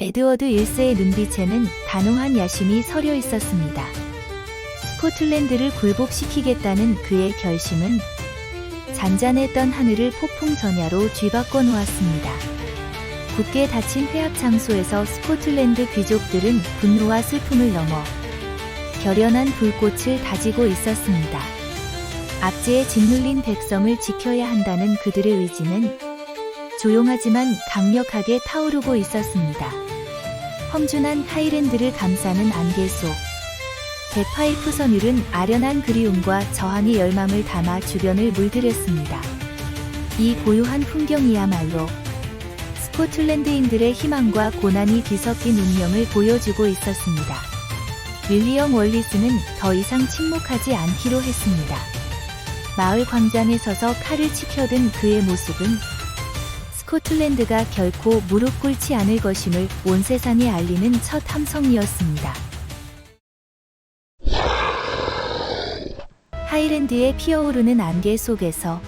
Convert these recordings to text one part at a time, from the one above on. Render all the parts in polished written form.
에드워드 1세의 눈빛에는 단호한 야심이 서려 있었습니다. 스코틀랜드를 굴복시키겠다는 그의 결심은 잔잔했던 하늘을 폭풍 전야로 뒤바꿔 놓았습니다. 굳게 닫힌 회합 장소에서 스코틀랜드 귀족들은 분노와 슬픔을 넘어 결연한 불꽃을 다지고 있었습니다. 압제에 짓눌린 백성을 지켜야 한다는 그들의 의지는 조용하지만 강력하게 타오르고 있었습니다. 험준한 하이랜드를 감싸는 안개 속 대파이프 선율은 아련한 그리움과 저항의 열망을 담아 주변을 물들였습니다. 이 고요한 풍경이야말로 스코틀랜드인들의 희망과 고난이 뒤섞인 운명을 보여주고 있었습니다. 윌리엄 월리스는 더 이상 침묵하지 않기로 했습니다. 마을 광장에 서서 칼을 치켜든 그의 모습은 스코틀랜드가 결코 무릎 꿇지 않을 것임을 온 세상에 알리는 첫 함성이었습니다. 하이랜드의 피어오르는 안개 속에서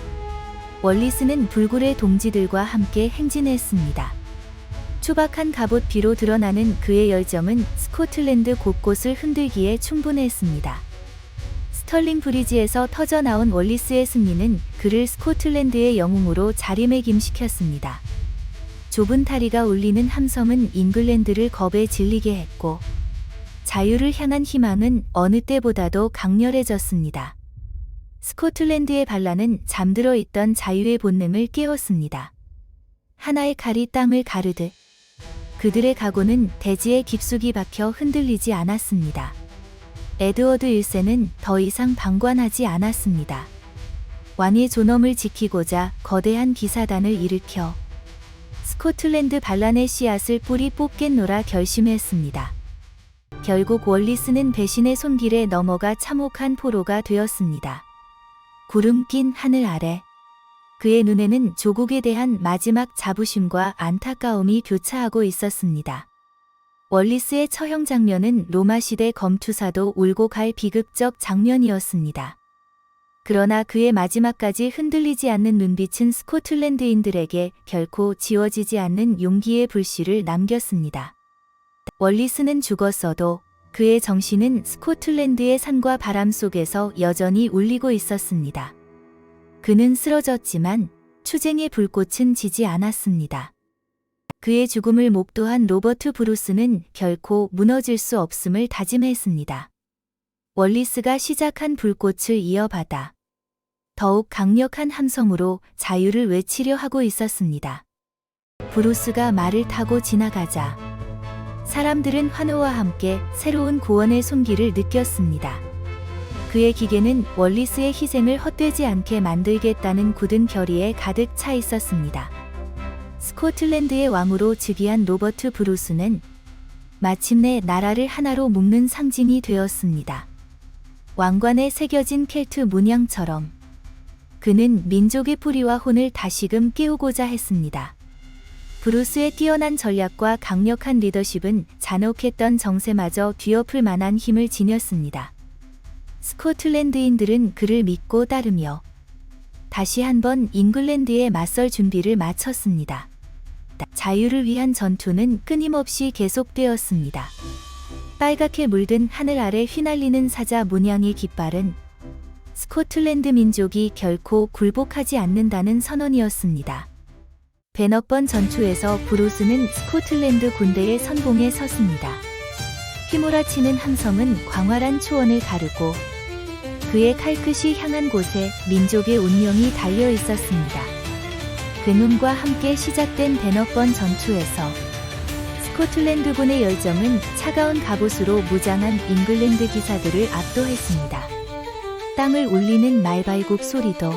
월리스는 불굴의 동지들과 함께 행진했습니다. 투박한 갑옷 뒤로 드러나는 그의 열정은 스코틀랜드 곳곳을 흔들기에 충분했습니다. 스털링 브리지에서 터져나온 월리스의 승리는 그를 스코틀랜드의 영웅으로 자리매김시켰습니다. 좁은 다리가 울리는 함성은 잉글랜드를 겁에 질리게 했고 자유를 향한 희망은 어느 때보다도 강렬해졌습니다. 스코틀랜드의 반란은 잠들어 있던 자유의 본능을 깨웠습니다. 하나의 칼이 땅을 가르듯 그들의 각오는 대지에 깊숙이 박혀 흔들리지 않았습니다. 에드워드 1세는 더 이상 방관하지 않았습니다. 왕의 존엄을 지키고자 거대한 기사단을 일으켜 스코틀랜드 반란의 씨앗을 뿌리 뽑겠노라 결심했습니다. 결국 월리스는 배신의 손길에 넘어가 참혹한 포로가 되었습니다. 구름 낀 하늘 아래 그의 눈에는 조국에 대한 마지막 자부심과 안타까움이 교차하고 있었습니다. 월리스의 처형 장면은 로마 시대 검투사도 울고 갈 비극적 장면이었습니다. 그러나 그의 마지막까지 흔들리지 않는 눈빛은 스코틀랜드인들에게 결코 지워지지 않는 용기의 불씨를 남겼습니다. 월리스는 죽었어도 그의 정신은 스코틀랜드의 산과 바람 속에서 여전히 울리고 있었습니다. 그는 쓰러졌지만 투쟁의 불꽃은 지지 않았습니다. 그의 죽음을 목도한 로버트 브루스는 결코 무너질 수 없음을 다짐했습니다. 월리스가 시작한 불꽃을 이어받아 더욱 강력한 함성으로 자유를 외치려 하고 있었습니다. 브루스가 말을 타고 지나가자 사람들은 환호와 함께 새로운 구원의 손길을 느꼈습니다. 그의 기계는 월리스의 희생을 헛되지 않게 만들겠다는 굳은 결의에 가득 차 있었습니다. 스코틀랜드의 왕으로 즉위한 로버트 브루스는 마침내 나라를 하나로 묶는 상징이 되었습니다. 왕관에 새겨진 켈트 문양처럼 그는 민족의 뿌리와 혼을 다시금 깨우고자 했습니다. 브루스의 뛰어난 전략과 강력한 리더십은 잔혹했던 정세마저 뒤엎을 만한 힘을 지녔습니다. 스코틀랜드인들은 그를 믿고 따르며 다시 한번 잉글랜드에 맞설 준비를 마쳤습니다. 자유를 위한 전투는 끊임없이 계속되었습니다. 빨갛게 물든 하늘 아래 휘날리는 사자 문양의 깃발은 스코틀랜드 민족이 결코 굴복하지 않는다는 선언이었습니다. 베너번 전투에서 브루스는 스코틀랜드 군대의 선봉에 섰습니다. 휘몰아치는 함성은 광활한 초원을 가르고 그의 칼끝이 향한 곳에 민족의 운명이 달려 있었습니다. 괴문과 함께 시작된 베너번 전투에서 스코틀랜드군의 열정은 차가운 갑옷으로 무장한 잉글랜드 기사들을 압도했습니다. 땅을 울리는 말발굽 소리도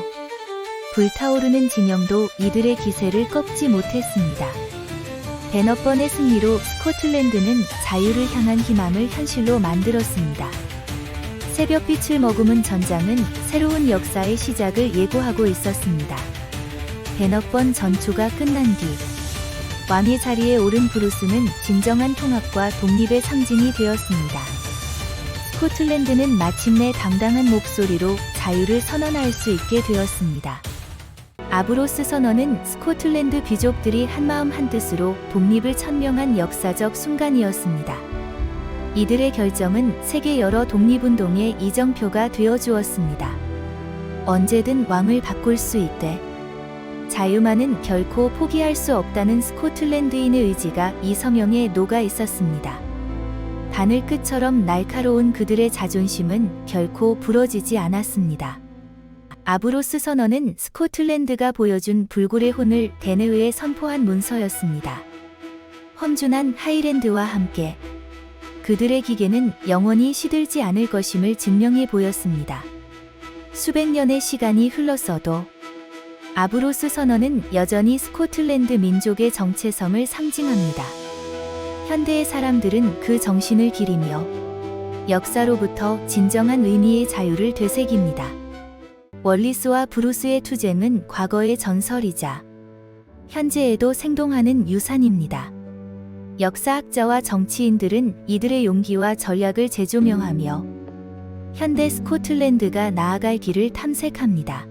불타오르는 진영도 이들의 기세를 꺾지 못했습니다. 베너번의 승리로 스코틀랜드는 자유를 향한 희망을 현실로 만들었습니다. 새벽빛을 머금은 전장은 새로운 역사의 시작을 예고하고 있었습니다. 베너번 전투가 끝난 뒤 왕의 자리에 오른 브루스는 진정한 통합과 독립의 상징이 되었습니다. 스코틀랜드는 마침내 당당한 목소리로 자유를 선언할 수 있게 되었습니다. 아브로스 선언은 스코틀랜드 귀족들이 한마음 한뜻으로 독립을 천명한 역사적 순간이었습니다. 이들의 결정은 세계 여러 독립운동의 이정표가 되어주었습니다. 언제든 왕을 바꿀 수 있대. 자유만은 결코 포기할 수 없다는 스코틀랜드인의 의지가 이 서명에 녹아 있었습니다. 바늘 끝처럼 날카로운 그들의 자존심은 결코 부러지지 않았습니다. 아브로스 선언은 스코틀랜드가 보여준 불굴의 혼을 대내외에 선포한 문서였습니다. 험준한 하이랜드와 함께 그들의 기계는 영원히 시들지 않을 것임을 증명해 보였습니다. 수백 년의 시간이 흘렀어도 아브로스 선언은 여전히 스코틀랜드 민족의 정체성을 상징합니다. 현대의 사람들은 그 정신을 기리며 역사로부터 진정한 의미의 자유를 되새깁니다. 월리스와 브루스의 투쟁은 과거의 전설이자 현재에도 생동하는 유산입니다. 역사학자와 정치인들은 이들의 용기와 전략을 재조명하며 현대 스코틀랜드가 나아갈 길을 탐색합니다.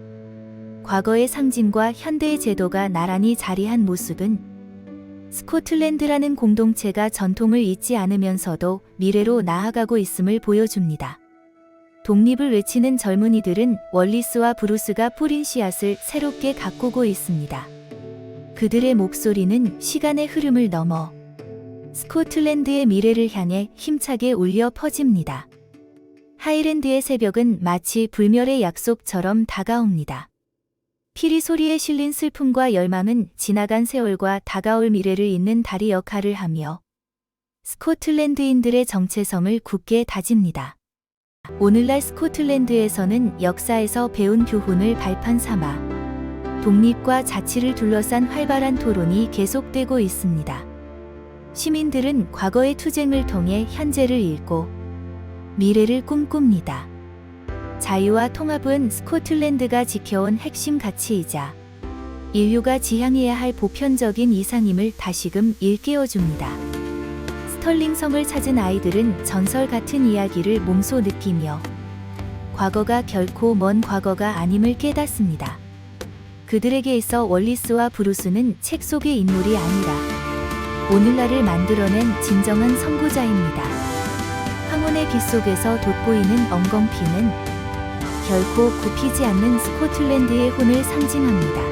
과거의 상징과 현대의 제도가 나란히 자리한 모습은 스코틀랜드라는 공동체가 전통을 잊지 않으면서도 미래로 나아가고 있음을 보여줍니다. 독립을 외치는 젊은이들은 월리스와 브루스가 뿌린 씨앗을 새롭게 가꾸고 있습니다. 그들의 목소리는 시간의 흐름을 넘어 스코틀랜드의 미래를 향해 힘차게 울려 퍼집니다. 하이랜드의 새벽은 마치 불멸의 약속처럼 다가옵니다. 피리 소리에 실린 슬픔과 열망은 지나간 세월과 다가올 미래를 잇는 다리 역할을 하며 스코틀랜드인들의 정체성을 굳게 다집니다. 오늘날 스코틀랜드에서는 역사에서 배운 교훈을 발판 삼아 독립과 자치를 둘러싼 활발한 토론이 계속되고 있습니다. 시민들은 과거의 투쟁을 통해 현재를 읽고 미래를 꿈꿉니다. 자유와 통합은 스코틀랜드가 지켜온 핵심 가치이자 인류가 지향해야 할 보편적인 이상임을 다시금 일깨워줍니다. 스털링성을 찾은 아이들은 전설 같은 이야기를 몸소 느끼며 과거가 결코 먼 과거가 아님을 깨닫습니다. 그들에게 있어 월리스와 브루스는 책 속의 인물이 아니라 오늘날을 만들어낸 진정한 선구자입니다. 황혼의 빛 속에서 돋보이는 엉겅피는 결코 굽히지 않는 스코틀랜드의 혼을 상징합니다.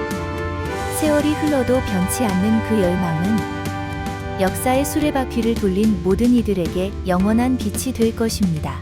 세월이 흘러도 변치 않는 그 열망은 역사의 수레바퀴를 돌린 모든 이들에게 영원한 빛이 될 것입니다.